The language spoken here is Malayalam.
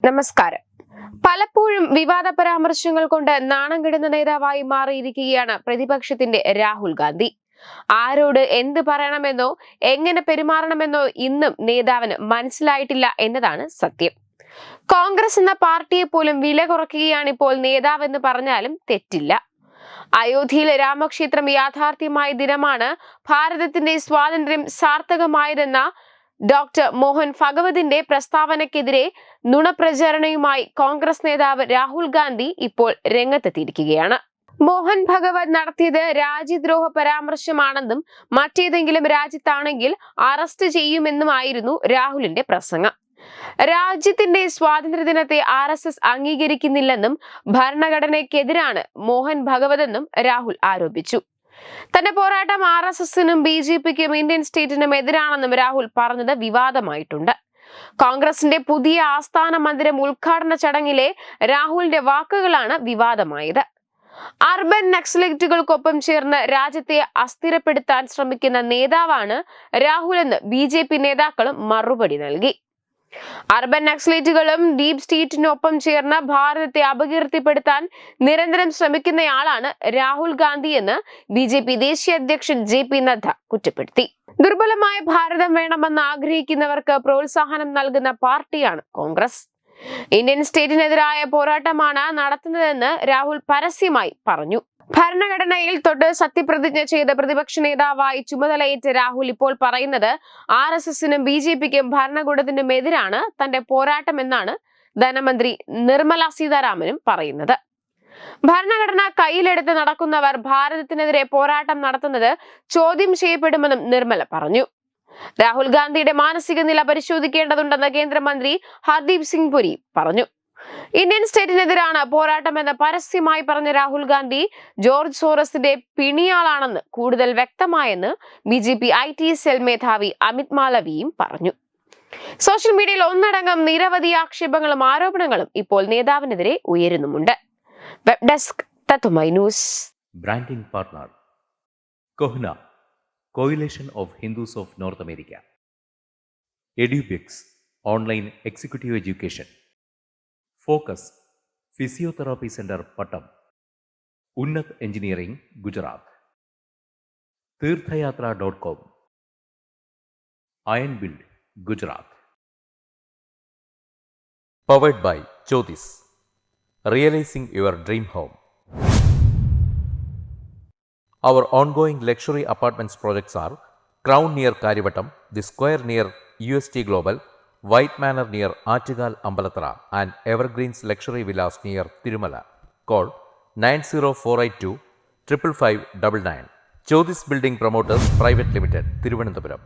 നമസ്കാരം. പലപ്പോഴും വിവാദ പരാമർശങ്ങൾ കൊണ്ട് നാണം കെടുന്ന നേതാവായി മാറിയിരിക്കുകയാണ് പ്രതിപക്ഷത്തിന്റെ രാഹുൽ ഗാന്ധി. ആരോട് എന്ത് പറയണമെന്നോ എങ്ങനെ പെരുമാറണമെന്നോ ഇന്നും നേതാവിന് മനസ്സിലായിട്ടില്ല എന്നതാണ് സത്യം. കോൺഗ്രസ് എന്ന പാർട്ടിയെ പോലും വില കുറയ്ക്കുകയാണ് ഇപ്പോൾ നേതാവെന്ന് പറഞ്ഞാലും തെറ്റില്ല. അയോധ്യയിലെ രാമക്ഷേത്രം യാഥാർത്ഥ്യമായ ദിനമാണ് ഭാരതത്തിന്റെ സ്വാതന്ത്ര്യം സാർത്ഥകമായതെന്ന ഡോക്ടർ മോഹൻ ഭഗവതിന്റെ പ്രസ്താവനയ്ക്കെതിരെ നുണപ്രചരണയുമായി കോൺഗ്രസ് നേതാവ് രാഹുൽ ഗാന്ധി ഇപ്പോൾ രംഗത്തെത്തിയിരിക്കുകയാണ്. മോഹൻ ഭഗവത് നടത്തിയത് രാജ്യദ്രോഹ പരാമർശമാണെന്നും മറ്റേതെങ്കിലും രാജ്യത്താണെങ്കിൽ അറസ്റ്റ് ചെയ്യുമെന്നുമായിരുന്നു രാഹുലിന്റെ പ്രസംഗം. രാജ്യത്തിന്റെ സ്വാതന്ത്ര്യദിനത്തെ RSS അംഗീകരിക്കുന്നില്ലെന്നും ഭരണഘടനയ്ക്കെതിരാണ് മോഹൻ ഭഗവതെന്നും രാഹുൽ ആരോപിച്ചു. തന്റെ പോരാട്ടം RSSനും BJPക്കും ഇന്ത്യൻ സ്റ്റേറ്റിനും എതിരാണെന്നും രാഹുൽ പറഞ്ഞത് വിവാദമായിട്ടുണ്ട്. കോൺഗ്രസിന്റെ പുതിയ ആസ്ഥാന മന്ദിരം ഉദ്ഘാടന ചടങ്ങിലെ രാഹുലിന്റെ വാക്കുകളാണ് വിവാദമായത്. അർബൻ നക്സലൈറ്റുകൾക്കൊപ്പം ചേർന്ന് രാജ്യത്തെ അസ്ഥിരപ്പെടുത്താൻ ശ്രമിക്കുന്ന നേതാവാണ് രാഹുൽ എന്ന് BJP നേതാക്കളും മറുപടി നൽകി. അർബൻ നക്സലൈറ്റുകളും ഡീപ് സ്റ്റേറ്റിനൊപ്പം ചേർന്ന് ഭാരതത്തെ അപകീർത്തിപ്പെടുത്താൻ നിരന്തരം ശ്രമിക്കുന്നയാളാണ് രാഹുൽ ഗാന്ധി എന്ന് BJP ദേശീയ അധ്യക്ഷൻ JP നദ്ദ കുറ്റപ്പെടുത്തി. ദുർബലമായ ഭാരതം വേണമെന്ന് ആഗ്രഹിക്കുന്നവർക്ക് പ്രോത്സാഹനം നൽകുന്ന പാർട്ടിയാണ് കോൺഗ്രസ്. ഇന്ത്യൻ സ്റ്റേറ്റിനെതിരായ പോരാട്ടമാണ് നടത്തുന്നതെന്ന് രാഹുൽ പരസ്യമായി പറഞ്ഞു. ഭരണഘടനയിൽ തൊട്ട് സത്യപ്രതിജ്ഞ ചെയ്ത പ്രതിപക്ഷ നേതാവായി ചുമതലയേറ്റ രാഹുൽ ഇപ്പോൾ പറയുന്നത് RSSനും BJPക്കും ഭരണകൂടത്തിനും എതിരാണ് തന്റെ പോരാട്ടം എന്നാണ് ധനമന്ത്രി നിർമ്മല സീതാരാമനും പറയുന്നത്. ഭരണഘടന കയ്യിലെടുത്ത് നടക്കുന്നവർ ഭാരതത്തിനെതിരെ പോരാട്ടം നടത്തുന്നത് ചോദ്യം ചെയ്യപ്പെടുമെന്നും നിർമ്മല പറഞ്ഞു. രാഹുൽ ഗാന്ധിയുടെ മാനസിക നില പരിശോധിക്കേണ്ടതുണ്ടെന്ന് കേന്ദ്രമന്ത്രി ഹർദീപ് സിംഗ് പുരി പറഞ്ഞു. ഇന്ത്യൻ സ്റ്റേറ്റിനെതിരാണ് പോരാട്ടമെന്ന് പരസ്യമായി പറഞ്ഞ രാഹുൽ ഗാന്ധി ജോർജ് സോറസിന്റെ പിണിയാളാണെന്ന് കൂടുതൽ വ്യക്തമായെന്ന് BJP IT സെൽ മേധാവി അമിത് മാലവിയും പറഞ്ഞു. സോഷ്യൽ മീഡിയയിൽ ഒന്നടങ്കം നിരവധി ആക്ഷേപങ്ങളും ആരോപണങ്ങളും ഇപ്പോൾ നേതാവിനെതിരെ ഉയരുന്നുമുണ്ട്. വെബ് ഡെസ്ക് തത്തുമൈ news. Branding partner Kohna, Coalition of Hindus of North America. EduBix, Online Executive Education. Focus, Physiotherapy Center, Pattam. Unnat Engineering, Gujarat. Tirthayatra.com. Iron Build, Gujarat. Powered by Jyotis. Realizing your dream home. Our ongoing luxury apartments projects are Crown near Karivattam, The Square near UST Global, White Manor near Achigal Ambalathara, and Evergreens Luxury Villas near Tirumala. Call 90482 55599. Jyotis Building Promoters Private Limited, Thiruvananthapuram.